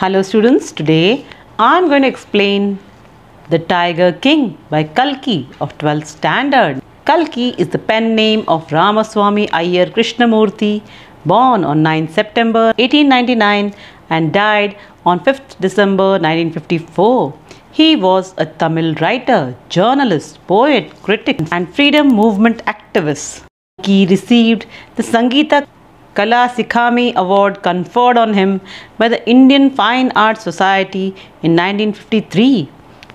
Hello students, today I am going to explain The Tiger King by Kalki of 12th standard. Kalki is the pen name of Ramaswamy Iyer Krishnamurthy, born on 9 September 1899 and died on 5th December 1954. He was a Tamil writer, journalist, poet, critic and freedom movement activist. He received the Sangeeta Kala Sikhami Award conferred on him by the Indian Fine Arts Society in 1953.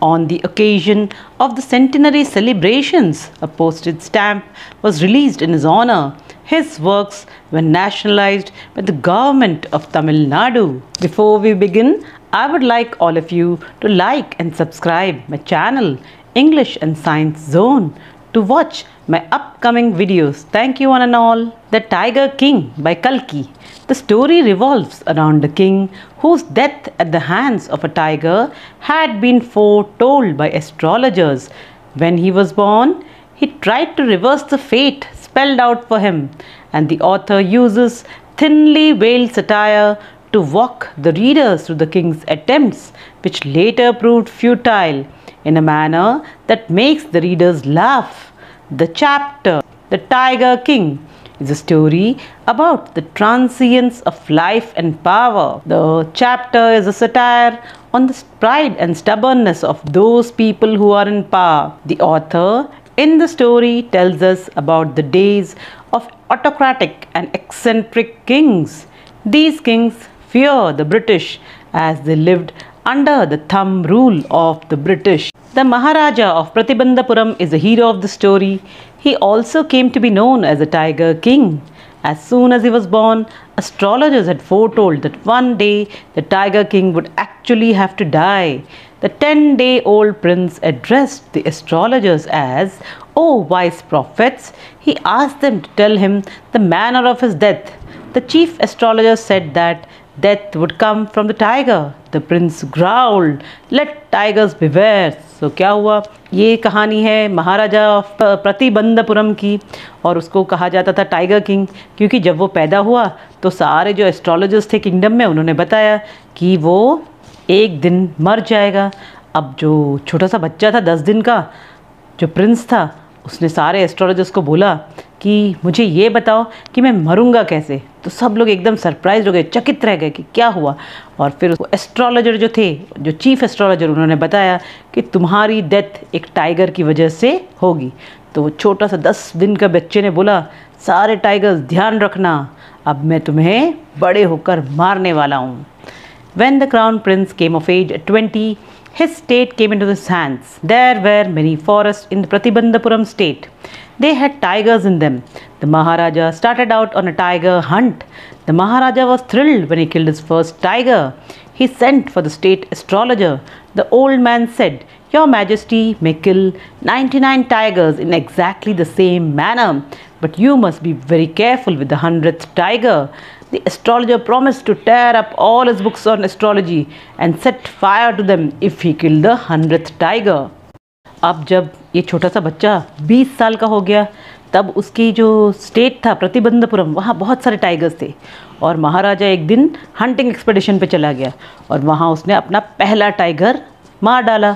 On the occasion of the centenary celebrations, a postage stamp was released in his honor. His works were nationalized by the government of Tamil Nadu. Before we begin, I would like all of you to like and subscribe my channel English and Science Zone to watch my upcoming videos. Thank you one and all. The Tiger King by Kalki. The story revolves around a king whose death at the hands of a tiger had been foretold by astrologers. When he was born, he tried to reverse the fate spelled out for him, and the author uses thinly veiled satire to walk the readers through the king's attempts, which later proved futile, in a manner that makes the readers laugh. The chapter, The Tiger King, is a story about the transience of life and power. The chapter is a satire on the pride and stubbornness of those people who are in power. The author in the story tells us about the days of autocratic and eccentric kings. These kings fear the British as they lived under the thumb rule of the British. The Maharaja of Pratibandhapuram is the hero of the story. He also came to be known as the Tiger King. As soon as he was born, astrologers had foretold that one day the Tiger King would actually have to die. The 10-day-old prince addressed the astrologers as, "O wise prophets," he asked them to tell him the manner of his death. The chief astrologer said that death would come from the tiger. The prince growled, "Let tigers beware." So क्या हुआ? ये कहानी है महाराजा of Pratibandapuram की, और उसको कहा जाता था टाइगर किंग क्योंकि जब वो पैदा हुआ तो सारे जो एस्ट्रोलॉजर्स थे किंगडम में उन्होंने बताया कि वो एक दिन मर जाएगा। अब जो छोटा सा बच्चा था 10 दिन का, जो प्रिंस था, उसने सारे एस्ट्रोलॉजर्स को बोला कि मुझे ये बताओ कि मैं मरूंगा कैसे। तो सब लोग एकदम सरप्राइज हो गए, चकित रह गए कि क्या हुआ। और फिर एस्ट्रोलॉजर जो थे, जो चीफ एस्ट्रोलॉजर, उन्होंने बताया कि तुम्हारी डेथ एक टाइगर की वजह से होगी। तो वो छोटा सा 10 दिन का बच्चे ने बोला, सारे टाइगर्स ध्यान रखना, अब मैं तुम्हें बड़े होकर मारने वाला हूँ। When the crown prince came of age at 20, his state came into his hands. There were many forests in the Pratibandhapuram state. They had tigers in them. The Maharaja started out on a tiger hunt. The Maharaja was thrilled when he killed his first tiger. He sent for the state astrologer. The old man said, "Your Majesty may kill 99 tigers in exactly the same manner, but you must be very careful with the 100th tiger." The astrologer promised to tear up all his books on astrology and set fire to them if he killed the 100th tiger. अब जब ये छोटा सा बच्चा 20 साल का हो गया, तब उसकी जो स्टेट था प्रतिबंधपुरम, वहाँ बहुत सारे टाइगर्स थे, और महाराजा एक दिन हंटिंग एक्सपेडिशन पे चला गया और वहाँ उसने अपना पहला टाइगर मार डाला।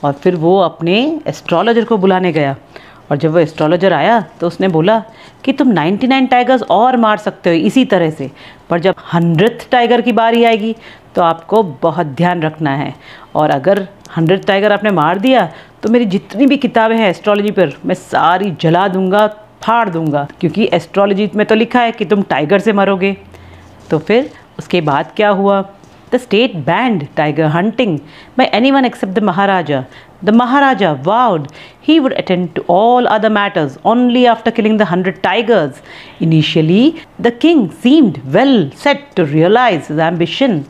और फिर वो अपने एस्ट्रोलॉजर को बुलाने गया, और जब वो एस्ट्रोलॉजर आया तो उसने बोला कि तुम 99 टाइगर्स और मार सकते हो इसी तरह से, पर जब 100th टाइगर की बारी आएगी तो आपको बहुत ध्यान रखना है, और अगर 100th टाइगर आपने मार दिया तो मेरी जितनी भी किताबें हैं एस्ट्रोलॉजी पर मैं सारी जला दूंगा, फाड़ दूंगा, क्योंकि एस्ट्रोलॉजी में तो लिखा है कि तुम टाइगर से मरोगे। तो फिर उसके बाद क्या हुआ? The state banned tiger hunting by anyone except the Maharaja. The Maharaja vowed he would attend to all other matters only after killing the 100 tigers. Initially, the king seemed well set to realize his ambition.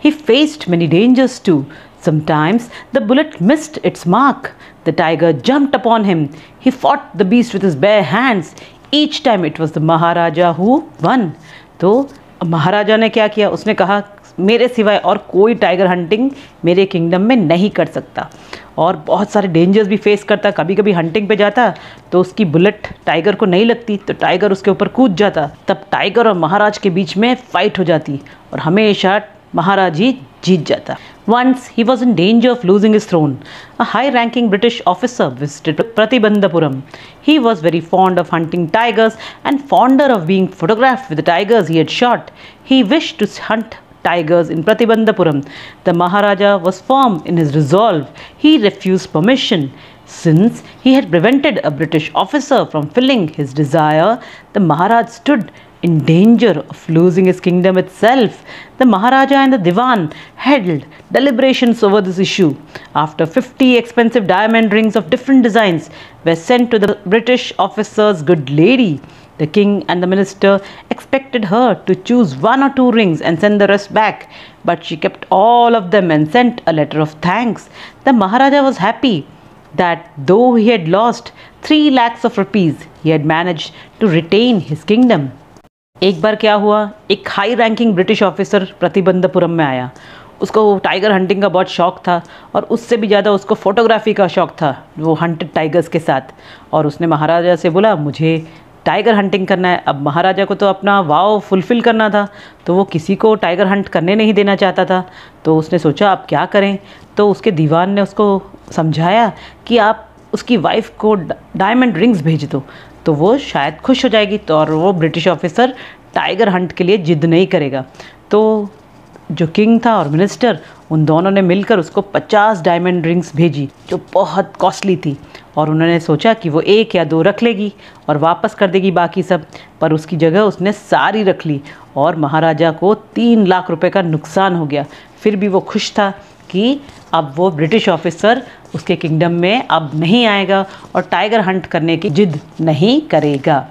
He faced many dangers too. Sometimes the bullet missed its mark. The tiger jumped upon him. He fought the beast with his bare hands. Each time it was the Maharaja who won. तो महाराजा ने क्या किया? उसने कहा मेरे सिवाय और कोई टाइगर हंटिंग मेरे किंगडम में नहीं कर सकता, और बहुत सारे डेंजर्स भी फेस करता। कभी कभी हंटिंग पे जाता तो उसकी बुलेट टाइगर को नहीं लगती तो टाइगर उसके ऊपर कूद जाता, तब टाइगर और महाराज के बीच में फाइट हो जाती और हमेशा महाराज ही जीत जाता। Once he was in danger of losing his throne. A high-ranking British officer visited Pratibandhapuram. He was very fond of hunting tigers and fonder of being photographed with the tigers he had shot. He wished to hunt tigers in Pratibandhapuram. The Maharaja was firm in his resolve. He refused permission. Since he had prevented a British officer from filling his desire, the Maharaj stood in danger of losing his kingdom itself. The Maharaja and the Diwan held deliberations over this issue. After 50 expensive diamond rings of different designs were sent to the British officer's good lady, the king and the minister expected her to choose 1 or 2 rings and send the rest back, but she kept all of them and sent a letter of thanks. The Maharaja was happy that though he had lost 3 lakhs of rupees, he had managed to retain his kingdom. एक बार क्या हुआ, एक high ranking British officer Pratibandapuram में आया। उसको tiger hunting का बहुत शौक़ था और उससे भी ज़्यादा उसको फ़ोटोग्राफी का शौक़ था, वो हंटेड टाइगर्स के साथ। और उसने महाराजा से बोला मुझे टाइगर हंटिंग करना है। अब महाराजा को तो अपना वाव फुलफ़िल करना था, तो वो किसी को टाइगर हंट करने नहीं देना चाहता था। तो उसने सोचा अब क्या करें, तो उसके दीवान ने उसको समझाया कि आप उसकी वाइफ को डायमंड रिंग्स भेज दो तो वो शायद खुश हो जाएगी, तो और वो ब्रिटिश ऑफिसर टाइगर हंट के लिए जिद नहीं करेगा। तो जो किंग था और मिनिस्टर, उन दोनों ने मिलकर उसको 50 डायमंड रिंग्स भेजी जो बहुत कॉस्टली थी, और उन्होंने सोचा कि वो 1 या 2 रख लेगी और वापस कर देगी बाकी सब, पर उसकी जगह उसने सारी रख ली और महाराजा को 3 लाख रुपए का नुकसान हो गया। फिर भी वो खुश था कि अब वो ब्रिटिश ऑफिसर उसके किंगडम में अब नहीं आएगा और टाइगर हंट करने की जिद नहीं करेगा।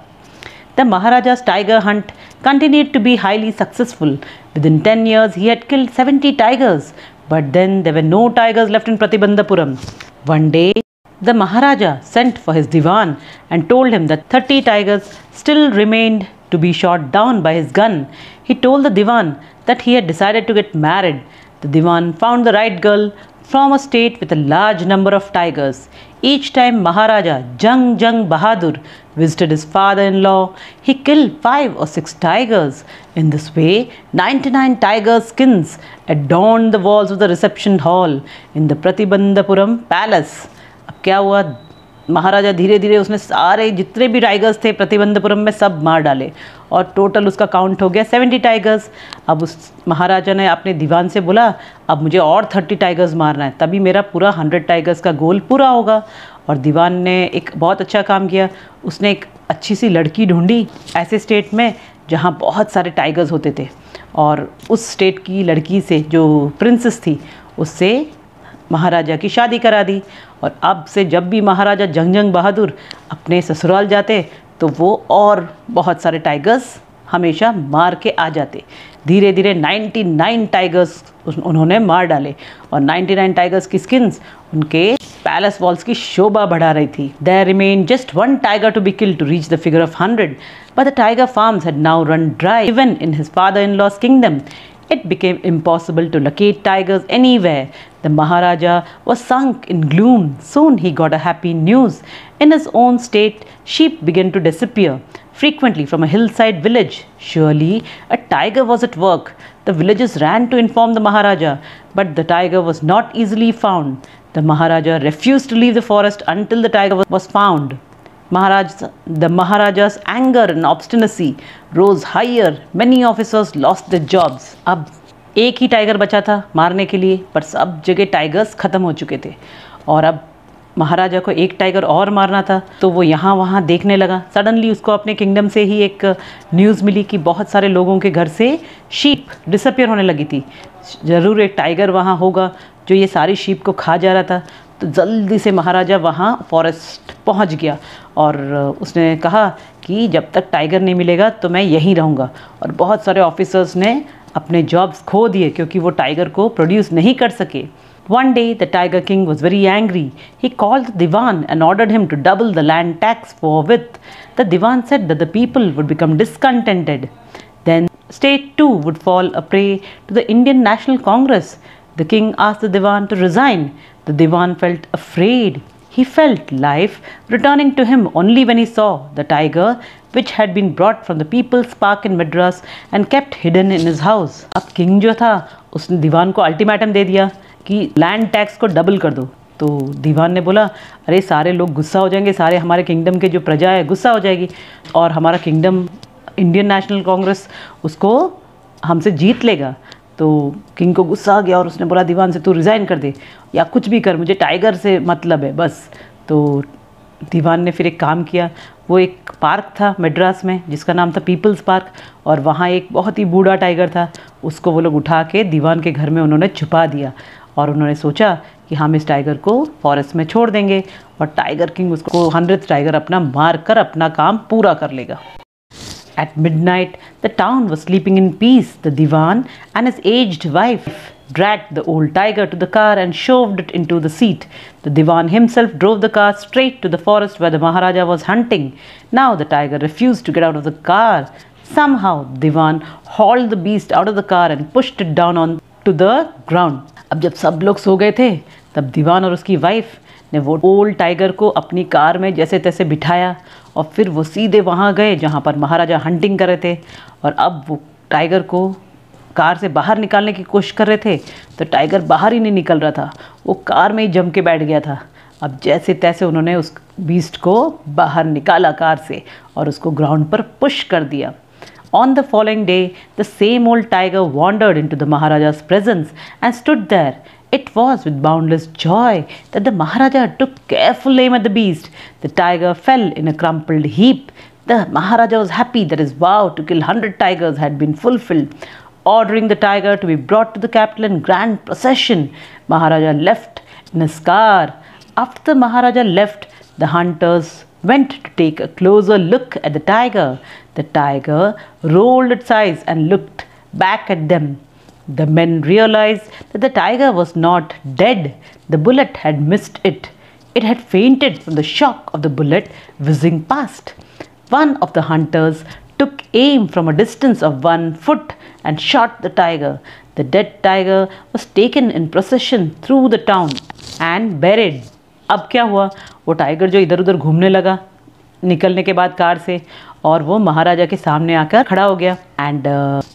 The Maharaja's tiger hunt continued to be highly successful. Within 10 years, he had killed 70 tigers, but then there were no tigers left in Pratibandhapuram. One day, the Maharaja sent for his Diwan and told him that 30 tigers still remained to be shot down by his gun. He told the Diwan that he had decided to get married. The Diwan found the right girl from a state with a large number of tigers. Each time Maharaja Jang Bahadur visited his father-in-law, he killed 5 or 6 tigers. In this way, 99 tiger skins adorned the walls of the reception hall in the Pratibandhapuram palace. अब क्या हुआ, महाराजा धीरे धीरे उसने सारे जितने भी tigers थे प्रतिबंधपुरम में सब मार डाले और टोटल उसका काउंट हो गया 70 टाइगर्स। अब उस महाराजा ने अपने दीवान से बोला अब मुझे और 30 टाइगर्स मारना है, तभी मेरा पूरा 100 टाइगर्स का गोल पूरा होगा। और दीवान ने एक बहुत अच्छा काम किया, उसने एक अच्छी सी लड़की ढूंढी ऐसे स्टेट में जहाँ बहुत सारे टाइगर्स होते थे, और उस स्टेट की लड़की से जो प्रिंसेस थी उससे महाराजा की शादी करा दी। और अब से जब भी महाराजा जंग बहादुर अपने ससुराल जाते तो वो और बहुत सारे टाइगर्स हमेशा मार के आ जाते। धीरे धीरे 99 टाइगर्स उन्होंने मार डाले और 99 टाइगर्स की स्किन्स उनके पैलेस वॉल्स की शोभा बढ़ा रही थी। There remained just 1 tiger to be killed to reach the figure of 100, but the tiger farms had now run dry even in his father-in-law's kingdom. It became impossible to locate tigers anywhere. The Maharaja was sunk in gloom. Soon he got a happy news. In his own state, sheep began to disappear, frequently from a hillside village. Surely a tiger was at work. The villagers ran to inform the Maharaja, but the tiger was not easily found. The Maharaja refused to leave the forest until the tiger was found. The Maharaja's anger and obstinacy rose higher. Many officers lost their jobs. अब एक ही tiger बचा था मारने के लिए, पर सब जगह टाइगर्स ख़त्म हो चुके थे और अब महाराजा को एक टाइगर और मारना था। तो वो यहाँ वहाँ देखने लगा। सडनली उसको अपने किंगडम से ही एक न्यूज़ मिली कि बहुत सारे लोगों के घर से शीप डिसअपियर होने लगी थी। ज़रूर एक टाइगर वहाँ होगा जो ये सारी शीप को खा जा रहा था। तो जल्दी से महाराजा वहाँ फॉरेस्ट पहुँच गया और उसने कहा कि जब तक टाइगर नहीं मिलेगा तो मैं यहीं रहूँगा। और बहुत सारे ऑफिसर्स ने अपने जॉब्स खो दिए क्योंकि वो टाइगर को प्रोड्यूस नहीं कर सके। One day the tiger king was very angry. He called the Diwan and ordered him to double the land tax forthwith. The Diwan said that the people would become discontented. Then state too would fall a prey to the Indian National Congress. The king asked the Diwan to resign. The Diwan felt afraid. He felt life returning to him only when he saw the tiger which had been brought from the People's Park in Madras and kept hidden in his house. अब king जो था उसने दीवान को ultimatum दे दिया कि land tax को double कर दो। तो दीवान ने बोला अरे सारे लोग गुस्सा हो जाएंगे, सारे हमारे किंगडम के जो प्रजा है गुस्सा हो जाएगी और हमारा किंगडम इंडियन नेशनल कांग्रेस उसको हमसे जीत लेगा। तो किंग को गुस्सा आ गया और उसने बोला दीवान से तू रिज़ाइन कर दे या कुछ भी कर, मुझे टाइगर से मतलब है बस। तो दीवान ने फिर एक काम किया, वो एक पार्क था मद्रास में जिसका नाम था पीपल्स पार्क और वहाँ एक बहुत ही बूढ़ा टाइगर था, उसको वो लोग उठा के दीवान के घर में उन्होंने छुपा दिया और उन्होंने सोचा कि हम इस टाइगर को फॉरेस्ट में छोड़ देंगे और टाइगर किंग उसको 100th टाइगर अपना मार कर अपना काम पूरा कर लेगा। At midnight, the town was sleeping in peace. The Diwan and his aged wife dragged the old tiger to the car and shoved it into the seat. The Diwan himself drove the car straight to the forest where the Maharaja was hunting. Now the tiger refused to get out of the car. Somehow, Diwan hauled the beast out of the car and pushed it down on to the ground. अब जब सब लोग सो गए थे तब दीवान और उसकी wife ने वो ओल्ड टाइगर को अपनी कार में जैसे तैसे बिठाया और फिर वो सीधे वहाँ गए जहाँ पर महाराजा हंटिंग कर रहे थे और अब वो टाइगर को कार से बाहर निकालने की कोशिश कर रहे थे तो टाइगर बाहर ही नहीं निकल रहा था, वो कार में ही जम के बैठ गया था। अब जैसे तैसे उन्होंने उस बीस्ट को बाहर निकाला कार से और उसको ग्राउंड पर पुश कर दिया। On the following day, the same old tiger wandered into the Maharaja's presence and stood there. It was with boundless joy that the Maharaja took careful aim at the beast. The tiger fell in a crumpled heap. The Maharaja was happy that his vow to kill 100 tigers had been fulfilled. Ordering the tiger to be brought to the capital in grand procession, Maharaja left in his car. After the Maharaja left, the hunters went to take a closer look at the tiger. The tiger rolled its eyes and looked back at them. The men realized that the tiger was not dead. The bullet had missed it. It had fainted from the shock of the bullet whizzing past. One of the hunters took aim from a distance of 1 foot and shot the tiger. The dead tiger was taken in procession through the town and buried. अब क्या हुआ, वो tiger जो इधर उधर घूमने लगा निकलने के बाद कार से और वो महाराजा के सामने आकर खड़ा हो गया। एंड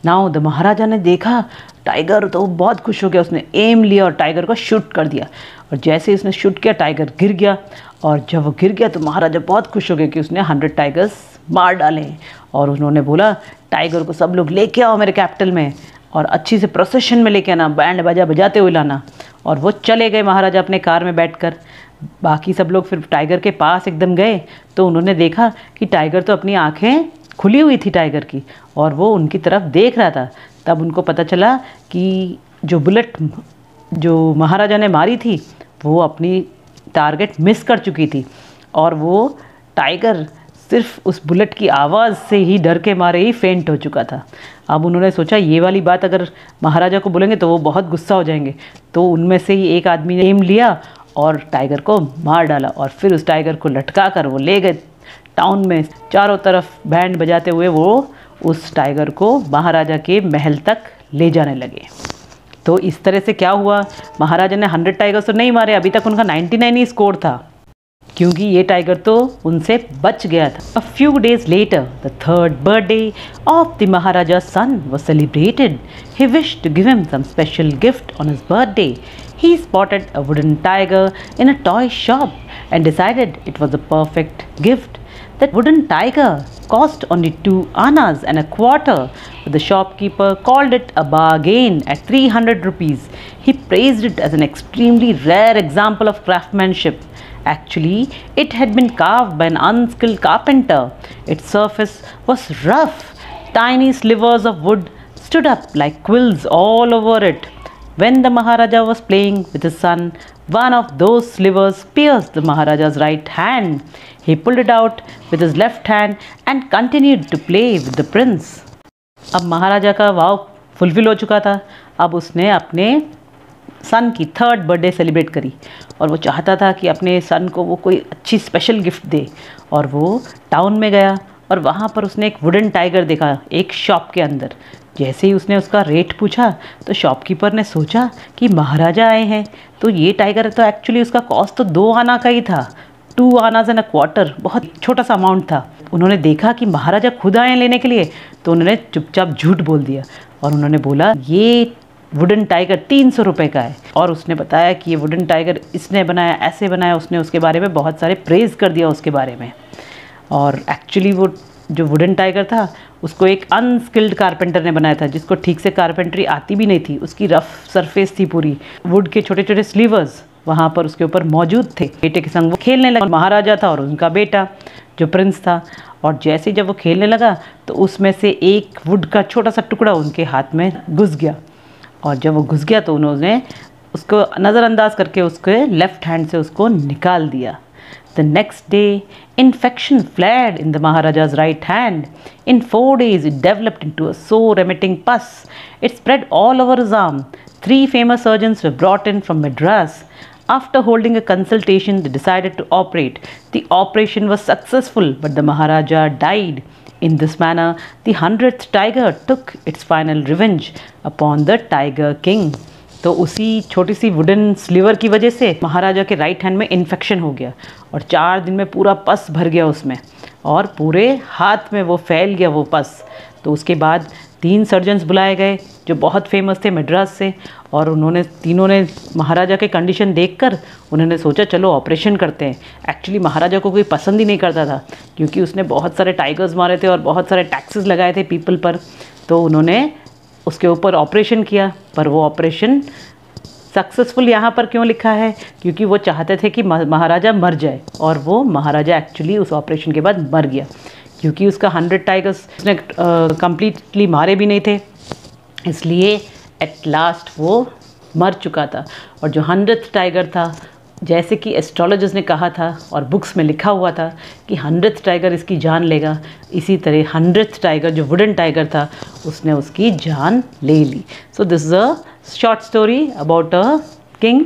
नाउ द महाराजा ने देखा टाइगर तो बहुत खुश हो गया, उसने एम लिया और टाइगर को शूट कर दिया और जैसे ही उसने शूट किया टाइगर गिर गया और जब वो गिर गया तो महाराजा बहुत खुश हो गए कि उसने 100 टाइगर्स मार डाले और उन्होंने बोला टाइगर को सब लोग लेके आओ मेरे कैपिटल में और अच्छी से प्रोसेशन में लेके आना, बैंड बाजा बजाते हुए लाना। और वो चले गए महाराजा अपने कार में बैठकर। बाकी सब लोग फिर टाइगर के पास एकदम गए तो उन्होंने देखा कि टाइगर तो अपनी आंखें खुली हुई थी टाइगर की और वो उनकी तरफ देख रहा था। तब उनको पता चला कि जो बुलेट जो महाराजा ने मारी थी वो अपनी टारगेट मिस कर चुकी थी और वो टाइगर सिर्फ उस बुलेट की आवाज़ से ही डर के मारे ही फेंट हो चुका था। अब उन्होंने सोचा ये वाली बात अगर महाराजा को बोलेंगे तो वो बहुत गुस्सा हो जाएंगे, तो उनमें से ही एक आदमी ने एम लिया और टाइगर को मार डाला और फिर उस टाइगर को लटका कर वो ले गए टाउन में। चारों तरफ बैंड बजाते हुए वो उस टाइगर को महाराजा के महल तक ले जाने लगे। तो इस तरह से क्या हुआ, महाराजा ने 100 टाइगर्स तो नहीं मारे, अभी तक उनका 99 ही स्कोर था क्योंकि ये टाइगर तो उनसे बच गया था। A few days later, the 3rd birthday of the Maharaja's son was celebrated. He wished to give him some special gift on his birthday. He spotted a wooden tiger in a toy shop and decided it was the perfect gift. That wooden tiger cost only 2 annas and a quarter, but the shopkeeper called it a bargain at 300 rupees. He praised it as an extremely rare example of craftsmanship. Actually, it had been carved by an unskilled carpenter. Its surface was rough. Tiny slivers of wood stood up like quills all over it. When the Maharaja was playing with his son, one of those slivers pierced the Maharaja's right hand. He pulled it out with his left hand and continued to play with the prince. अब महाराजा का वाव fulfil हो चुका था। अब उसने अपने सन की 3rd birthday celebrate करी और वो चाहता था कि अपने सन को वो कोई अच्छी स्पेशल गिफ्ट दे और वो टाउन में गया और वहाँ पर उसने एक वुडन टाइगर देखा एक शॉप के अंदर। जैसे ही उसने उसका रेट पूछा तो शॉपकीपर ने सोचा कि महाराजा आए हैं तो ये टाइगर तो एक्चुअली उसका कॉस्ट तो 2 आना का ही था, 2 आनाज एंड अ क्वार्टर, बहुत छोटा सा अमाउंट था। उन्होंने देखा कि महाराजा खुद आए लेने के लिए, तो उन्होंने चुपचाप झूठ बोल दिया और उन्होंने बोला ये वुडन टाइगर 300 रुपये का है। और उसने बताया कि ये वुडन टाइगर इसने बनाया, ऐसे बनाया। उसने उसके बारे में बहुत सारे प्रेज़ कर दिया उसके बारे में। और एक्चुअली वो जो वुडन टाइगर था उसको एक अनस्किल्ड कारपेंटर ने बनाया था, जिसको ठीक से कारपेंट्री आती भी नहीं थी। उसकी रफ सरफेस थी पूरी, वुड के छोटे छोटे स्लीवर्स वहाँ पर उसके ऊपर मौजूद थे। बेटे के संग वो खेलने लगा, महाराजा था और उनका बेटा जो प्रिंस था। और जैसे जब वो खेलने लगा तो उसमें से एक वुड का छोटा सा टुकड़ा उनके हाथ में घुस गया। और जब वो घुस गया तो उन्होंने उसको नज़रअंदाज करके उसके लेफ्ट हैंड से उसको निकाल दिया। The next day, infection flared in the Maharaja's right hand. In 4 days, it developed into a sore-emitting pus. It spread all over his arm. 3 famous surgeons were brought in from Madras. After holding a consultation, they decided to operate. The operation was successful, but the Maharaja died. In this manner, the 100th tiger took its final revenge upon the Tiger King. तो उसी छोटी सी wooden स्लीवर की वजह से महाराजा के right hand में infection हो गया और 4 दिन में पूरा पस भर गया उसमें और पूरे हाथ में वो फैल गया वो पस। तो उसके बाद 3 सर्जन्स बुलाए गए जो बहुत फेमस थे मद्रास से, और उन्होंने तीनों ने महाराजा के कंडीशन देखकर उन्होंने सोचा चलो ऑपरेशन करते हैं। एक्चुअली महाराजा को कोई पसंद ही नहीं करता था क्योंकि उसने बहुत सारे टाइगर्स मारे थे और बहुत सारे टैक्सेस लगाए थे पीपल पर। तो उन्होंने उसके ऊपर ऑपरेशन किया, पर वो ऑपरेशन सक्सेसफुल यहाँ पर क्यों लिखा है, क्योंकि वो चाहते थे कि महाराजा मर जाए, और वो महाराजा एक्चुअली उस ऑपरेशन के बाद मर गया क्योंकि उसका 100 टाइगर्स उसने कम्प्लीटली मारे भी नहीं थे, इसलिए एट लास्ट वो मर चुका था। और जो 100th टाइगर था, जैसे कि एस्ट्रोलॉजर्स ने कहा था और बुक्स में लिखा हुआ था कि 100th टाइगर इसकी जान लेगा, इसी तरह 100th टाइगर जो वुडन टाइगर था उसने उसकी जान ले ली। So this is a short story about a king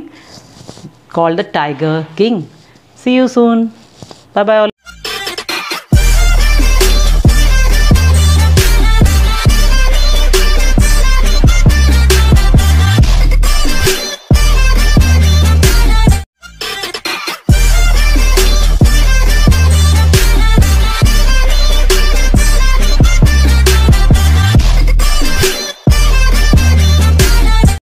called the tiger king. See you soon, bye bye.